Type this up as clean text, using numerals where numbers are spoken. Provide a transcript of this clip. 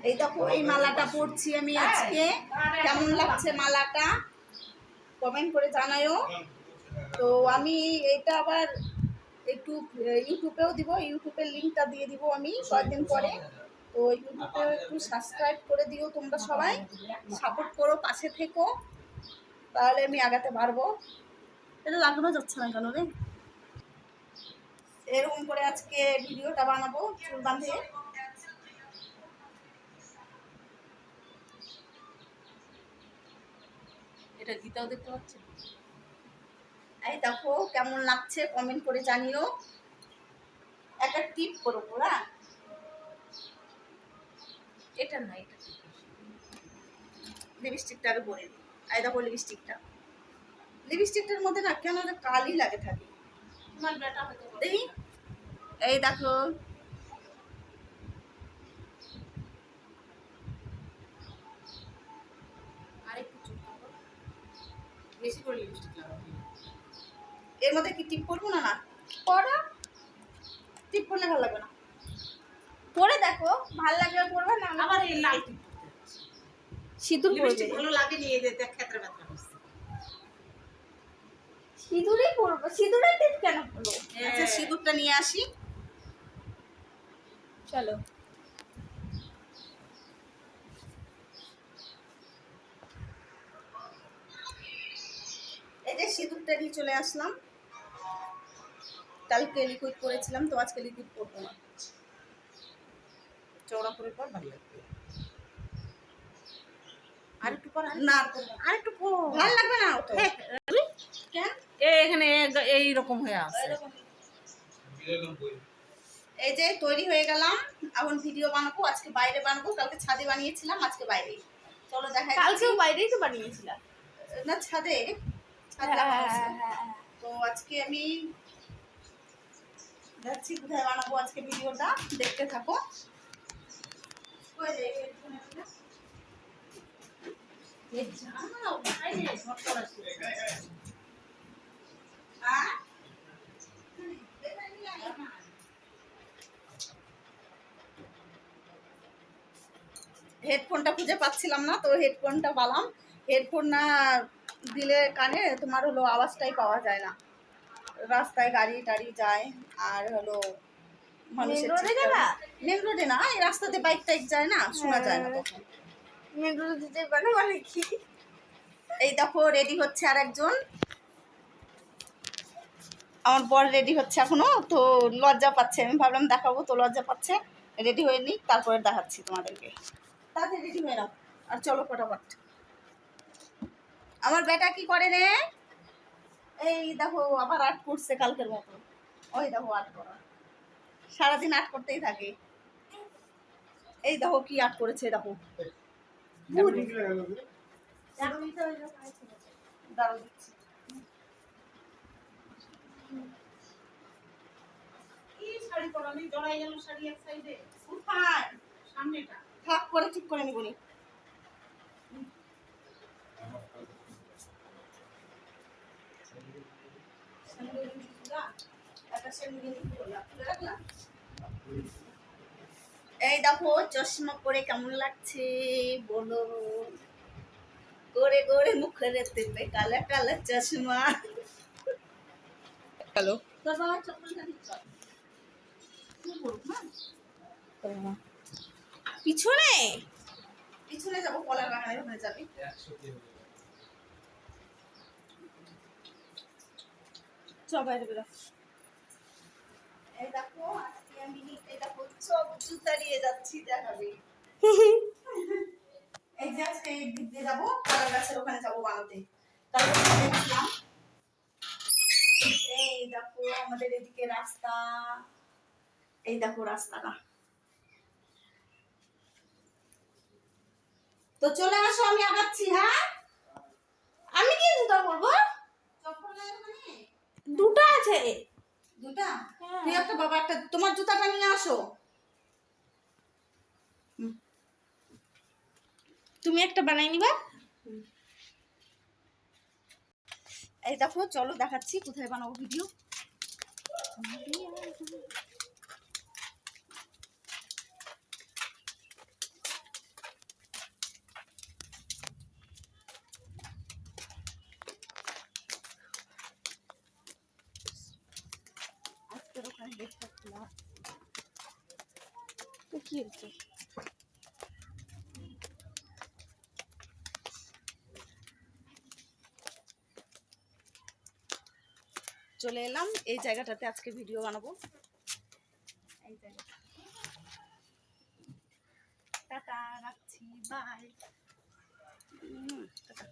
এই দেখো এই মালাটা পরছি আমি আজকে। কেমন লাগছে মালাটা কমেন্ট করে জানায়ও। তো আমি এটা আবার একটু ইউটিউবেও দিব, ইউটিউবের লিঙ্কটা দিয়ে দিব আমি কয়েকদিন পরে। তো ইউটিউবে একটু সাবস্ক্রাইব করে দিও তোমরা, সবাই সাপোর্ট করো, পাশে থেকো, তাহলে আমি আগাতে পারবো। এটা লাগানো যাচ্ছে না কেন রে? এরকম করে আজকে ভিডিওটা বানাবো চুল বাঁধে। এটা গীতাও দেখতে পাচ্ছেন। এই দেখো কেমন লাগছে কমেন্ট করে জানিও। একটা টিপ করো পুরা, এটা না, এটা লিপস্টিকটা আরো পরে দিই। এই দেখো লিপস্টিকটার মধ্যে না কেন কালি লাগে থাকে। তোমার বেটা হয়তো দেখি, এই দেখো আরেকটু চুল বেশি করে লিপস্টিক লাগাও। এর মধ্যে কি টিপ করবো না? না পরো, টিপ করলে ভালো লাগবে না। পরে দেখো ভালো লাগবে পরবে না। আবার এই লাল টিপ সিঁদুর লিপস্টিক পরবে, ভালো লাগে নিয়ে যেতে ক্ষেত্রে ব্যথা হচ্ছে। সিঁদুরই পরবো, সিঁদুরের টিপ কেন পরবো? হ্যাঁ। আচ্ছা সিঁদুরটা নিয়ে আসি, চলো। এই যে সিঁদুরটা নিয়ে চলে আসলাম। কালকে লিকুইড করেছিলাম, তো আজকে লিকুইড করবো না। চওড়া করে পর ভালো লাগবে। আরেকটু পর না আরেকটু পর ভালো লাগবে না তো। কেন? এখানে এই রকম হয়ে আছে। এই যে তৈরি হয়ে গেলাম, এখন ভিডিও বানাবো। আজকে বাইরে বানাবো, কালকে ছাদে বানিয়েছিলাম, আজকে বাইরে। চলো দেখাই। কালকেও বাইরেই তো বানিয়েছিলাম না ছাদে, তো আজকে আমি যাচ্ছি কোথায় বানাবো আজকে, ভিডিওটা দেখতে থাকো। হেডফোনটা খুঁজে পাচ্ছিলাম না, তো হেডফোনটা পালাম। হেডফোন না দিলে কানে তোমার হলো আওয়াজটাই পাওয়া যায় না। রাস্তায় গাড়ি টাড়ি যায়, আর হলো মানুষের মেন রোডে না, এই রাস্তাতে বাইক টাইক যায় না, শোনা যায় না তখন। মেন রোডে দিতে পারে মানে কি? এই দেখো রেডি হচ্ছে আর একজন, আমার বর রেডি হচ্ছে এখনো, তো লজ্জা পাচ্ছে। আমি ভাবলাম দেখাবো, তো লজ্জা পাচ্ছে। রেডি হয়ে নিই, তারপরে দেখাচ্ছি তোমাদেরকে। তাড়াতাড়ি রেডি হয়ে নাও আর চলো ফটাফট। আমার বেটা কি করে রে? এই দেখো আবার আর্ট করছে কালকের মতো। ওই দেখো আর্ট করা, সারাদিন আর্ট করতেই থাকে। এই দেখো কি আর্ট করেছে, দেখো দাঁড়াও দিচ্ছি। শাড়ি পরানি জড়াই গেল শাড়ি এক সাইডে কোথায়? সামনেটা থাক করে ঠিক করে নিবনি। এই দেখো চশমা পরে কেমন লাগছে বলো? করে করে মুখে রেতে কালা কালা চশমা। হ্যালো তোর বাবার চপ্পলটা দিচ্ছ পিছনে পিছনে যাবো, কলার বাগানের ওখানে যাবি। চল বাইরে বেরো। এই দেখো আজকে আমি এই দেখো সব জুতা নিয়ে যাচ্ছি, দেখাবি। এই যে আজকে এই দিক দিয়ে যাবো, কলা গাছের ওখানে যাবো বানাতে। তারপর দেখলাম এই দেখো আমাদের এদিকে রাস্তা, এই দেখো রাস্তাটা। তো চলে আসো, আমি আগাচ্ছি। হ্যাঁ আমি কি জুতা পরবো? চপ্পল নাই ওখানে? দুটো আছে। দুটা? হ্যাঁ। তুই একটা, বাবা একটা, তোমার জুতাটা নিয়ে আসো। তুমি একটা বানাই নিবা। এই দেখো চলো দেখাচ্ছি কোথায় বানাবো ভিডিও। গেটটা খোলা। তো কি হচ্ছে? চলে এলাম এই জায়গাটাতে, আজকে ভিডিও বানাবো এই জায়গাটা। টাটা, রাখছি, বাই। টাটা।